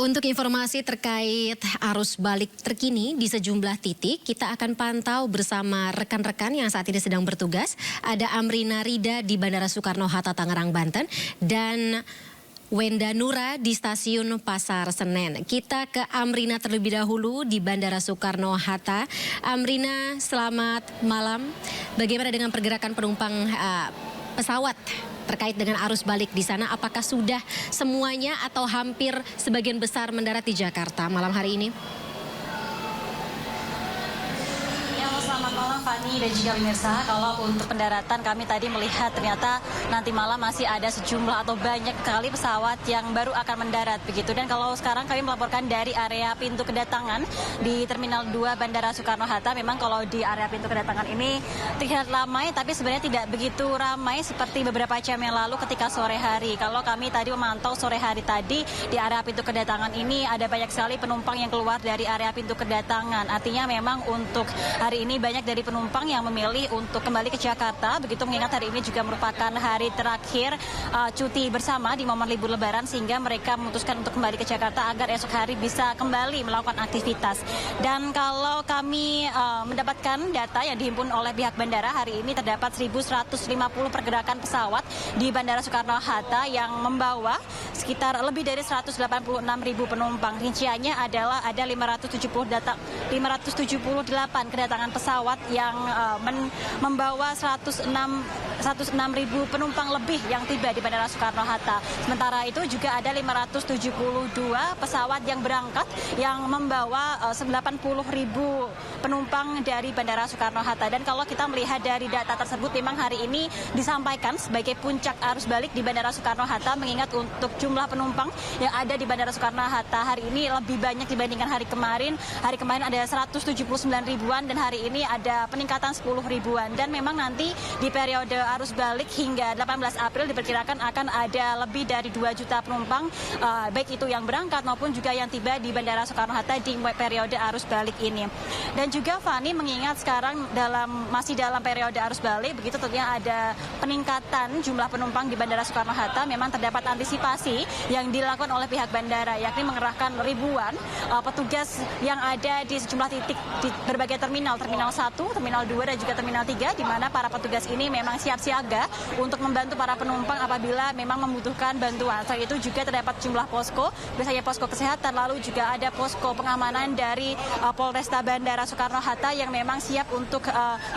Untuk informasi terkait arus balik terkini di sejumlah titik, kita akan pantau bersama rekan-rekan yang saat ini sedang bertugas. Ada Amrina Rida di Bandara Soekarno-Hatta, Tangerang, Banten, dan Wenda Nura di Stasiun Pasar Senen. Kita ke Amrina terlebih dahulu di Bandara Soekarno-Hatta. Amrina, selamat malam. Bagaimana dengan pergerakan penumpang pesawat terkait dengan arus balik di sana? Apakah sudah semuanya atau hampir sebagian besar mendarat di Jakarta malam hari ini? Selamat malam Fani dan juga pemirsa. Kalau untuk pendaratan kami tadi melihat ternyata nanti malam masih ada sejumlah atau banyak sekali pesawat yang baru akan mendarat begitu. Dan kalau sekarang kami melaporkan dari area pintu kedatangan di Terminal 2 Bandara Soekarno-Hatta. Memang kalau di area pintu kedatangan ini terlihat ramai, tapi sebenarnya tidak begitu ramai seperti beberapa jam yang lalu ketika sore hari. Kalau kami tadi memantau sore hari tadi di area pintu kedatangan ini ada banyak sekali penumpang yang keluar dari area pintu kedatangan. Artinya memang untuk hari ini banyak dari penumpang yang memilih untuk kembali ke Jakarta, begitu mengingat hari ini juga merupakan hari terakhir cuti bersama di momen libur Lebaran, sehingga mereka memutuskan untuk kembali ke Jakarta agar esok hari bisa kembali melakukan aktivitas. Dan kalau kami mendapatkan data yang dihimpun oleh pihak bandara, hari ini terdapat 1.150 pergerakan pesawat di Bandara Soekarno-Hatta yang membawa sekitar lebih dari 186.000 penumpang. Rinciannya adalah ada 578 kedatangan pesawat yang membawa 106.000 penumpang lebih yang tiba di Bandara Soekarno-Hatta. Sementara itu juga ada 572 pesawat yang berangkat yang membawa 80.000 penumpang dari Bandara Soekarno-Hatta. Dan kalau kita melihat dari data tersebut, memang hari ini disampaikan sebagai puncak arus balik di Bandara Soekarno-Hatta, mengingat untuk jumlah penumpang yang ada di Bandara Soekarno-Hatta hari ini lebih banyak dibandingkan hari kemarin. Hari kemarin ada 179 ribuan dan hari ini ada peningkatan 10 ribuan. Dan memang nanti di periode arus balik hingga 18 April diperkirakan akan ada lebih dari 2 juta penumpang, baik itu yang berangkat maupun juga yang tiba di Bandara Soekarno-Hatta di periode arus balik ini. Dan juga Fani, mengingat sekarang masih dalam periode arus balik, begitu tentunya ada peningkatan jumlah penumpang di Bandara Soekarno-Hatta. Memang terdapat antisipasi yang dilakukan oleh pihak bandara, yakni mengerahkan ribuan petugas yang ada di sejumlah titik di berbagai terminal 1, Terminal 2 dan juga Terminal 3, di mana para petugas ini memang siap siaga untuk membantu para penumpang apabila memang membutuhkan bantuan. Selain itu juga terdapat jumlah posko, biasanya posko kesehatan, lalu juga ada posko pengamanan dari Polresta Bandara Soekarno-Hatta yang memang siap untuk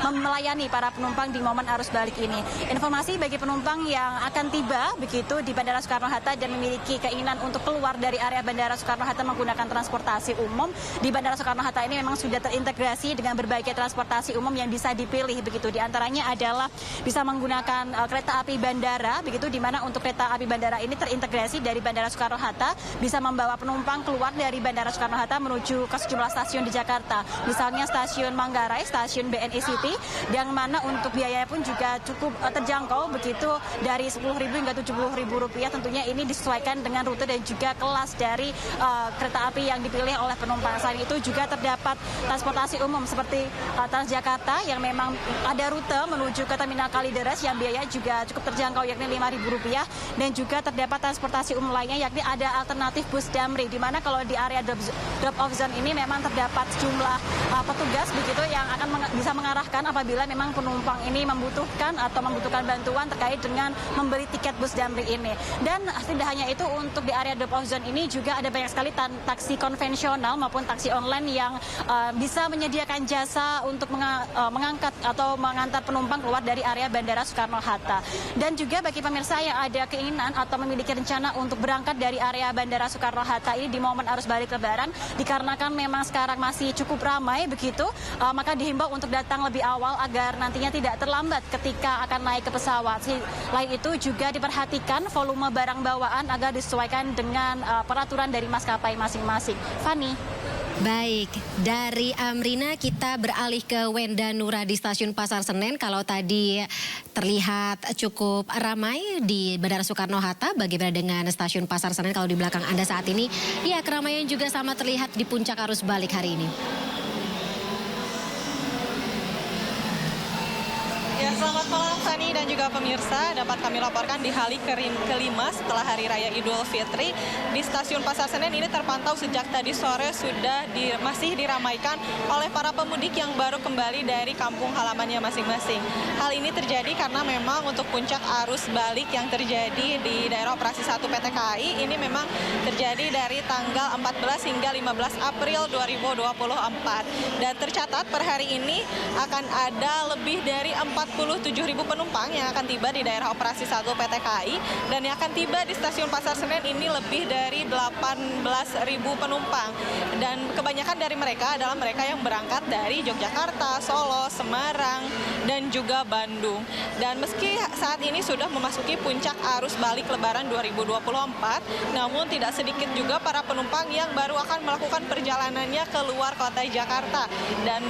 melayani para penumpang di momen arus balik ini. Informasi bagi penumpang yang akan tiba begitu di Bandara Soekarno-Hatta dan memiliki keinginan untuk keluar dari area Bandara Soekarno-Hatta menggunakan transportasi umum, di Bandara Soekarno-Hatta ini memang sudah terintegrasi dengan berbagai transportasi umum yang bisa dipilih begitu. Di antaranya adalah bisa menggunakan kereta api bandara begitu, di mana untuk kereta api bandara ini terintegrasi dari Bandara Soekarno-Hatta, bisa membawa penumpang keluar dari Bandara Soekarno-Hatta menuju ke sejumlah stasiun di Jakarta. Misalnya stasiun Manggarai, stasiun BNI City, yang mana untuk biayanya pun juga cukup terjangkau begitu, dari 10.000 hingga 70.000 rupiah. Tentunya ini disesuaikan dengan rute dan juga kelas dari kereta api yang dipilih oleh penumpang. Selain itu juga terdapat transportasi umum seperti Transjakarta yang memang ada rute menuju ke Terminal Kalideres yang biaya juga cukup terjangkau, yakni Rp5.000. Dan juga terdapat transportasi umum lainnya, yakni ada alternatif bus Damri, di mana kalau di area drop off zone ini memang terdapat sejumlah petugas begitu yang akan bisa mengarahkan apabila memang penumpang ini membutuhkan bantuan terkait dengan membeli tiket bus Damri ini. Dan tidak hanya itu, untuk di area drop off zone ini juga ada banyak sekali taksi konvensional maupun taksi online yang bisa menyediakan jasa untuk mengangkat atau mengantar penumpang keluar dari area Bandara Soekarno-Hatta. Dan juga bagi pemirsa yang ada keinginan atau memiliki rencana untuk berangkat dari area Bandara Soekarno-Hatta ini di momen arus balik Lebaran, dikarenakan memang sekarang masih cukup ramai begitu, maka dihimbau untuk datang lebih awal agar nantinya tidak terlambat ketika akan naik ke pesawat. Selain itu juga diperhatikan volume barang bawaan agar disesuaikan dengan peraturan dari maskapai masing-masing. Fani. Baik, dari Amrina kita beralih ke Wenda Nura di Stasiun Pasar Senen. Kalau tadi terlihat cukup ramai di Bandara Soekarno-Hatta, bagaimana dengan Stasiun Pasar Senen kalau di belakang Anda saat ini? Ya, keramaian juga sama terlihat di puncak arus balik hari ini. Ya, Selamat malam Fani dan juga pemirsa, dapat kami laporkan di hari kelima setelah Hari Raya Idul Fitri di Stasiun Pasar Senen ini terpantau sejak tadi sore masih diramaikan oleh para pemudik yang baru kembali dari kampung halamannya masing-masing. Hal ini terjadi karena memang untuk puncak arus balik yang terjadi di daerah operasi 1 PT KAI ini memang terjadi dari tanggal 14 hingga 15 April 2024 dan tercatat per hari ini akan ada lebih dari 47.000 penumpang yang akan tiba di daerah operasi 1 PT KAI dan yang akan tiba di Stasiun Pasar Senen ini lebih dari 18.000 penumpang dan kebanyakan dari mereka adalah mereka yang berangkat dari Yogyakarta, Solo, Semarang, dan juga Bandung. Dan meski saat ini sudah memasuki puncak arus balik Lebaran 2024, namun tidak sedikit juga para penumpang yang baru akan melakukan perjalanannya ke luar kota Jakarta dan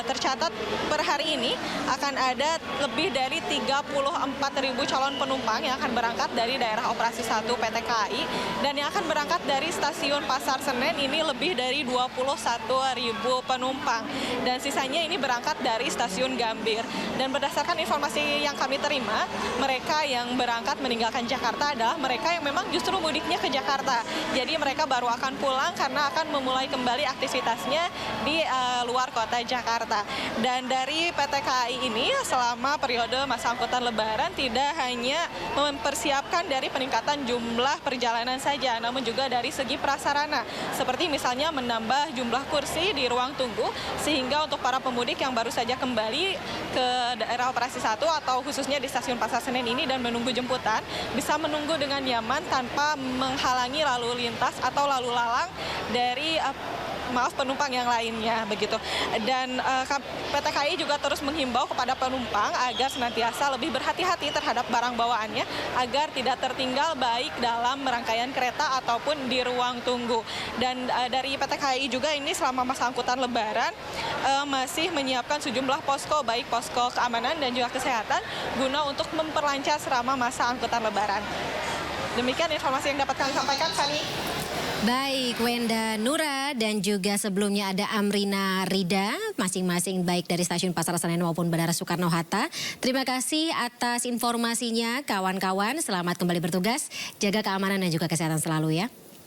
tercatat per hari ini akan ada lebih dari 34.000 calon penumpang yang akan berangkat dari daerah operasi 1 PT KAI dan yang akan berangkat dari Stasiun Pasar Senen ini lebih dari 21.000 penumpang dan sisanya ini berangkat dari Stasiun Gambir. Dan berdasarkan informasi yang kami terima, mereka yang berangkat meninggalkan Jakarta adalah mereka yang memang justru mudiknya ke Jakarta. Jadi mereka baru akan pulang karena akan memulai kembali aktivitasnya di luar kota Jakarta. Dan dari PT KAI ini selama periode masa angkutan Lebaran tidak hanya mempersiapkan dari peningkatan jumlah perjalanan saja, namun juga dari segi prasarana, seperti misalnya menambah jumlah kursi di ruang tunggu, sehingga untuk para pemudik yang baru saja kembali ke daerah operasi 1 atau khususnya di Stasiun Pasar Senen ini dan menunggu jemputan, bisa menunggu dengan nyaman tanpa menghalangi lalu lintas atau lalu lalang dari penumpang yang lainnya begitu. Dan PT KAI juga terus menghimbau kepada penumpang agar senantiasa lebih berhati-hati terhadap barang bawaannya agar tidak tertinggal baik dalam rangkaian kereta ataupun di ruang tunggu. Dan dari PT KAI juga ini selama masa angkutan Lebaran masih menyiapkan sejumlah posko, baik posko keamanan dan juga kesehatan guna untuk memperlancar selama masa angkutan Lebaran. Demikian informasi yang dapat kami sampaikan, Fani. Baik, Wenda Nura dan juga sebelumnya ada Amrina Rida, masing-masing baik dari Stasiun Pasar Senen maupun Bandara Soekarno-Hatta. Terima kasih atas informasinya kawan-kawan, selamat kembali bertugas, jaga keamanan dan juga kesehatan selalu ya.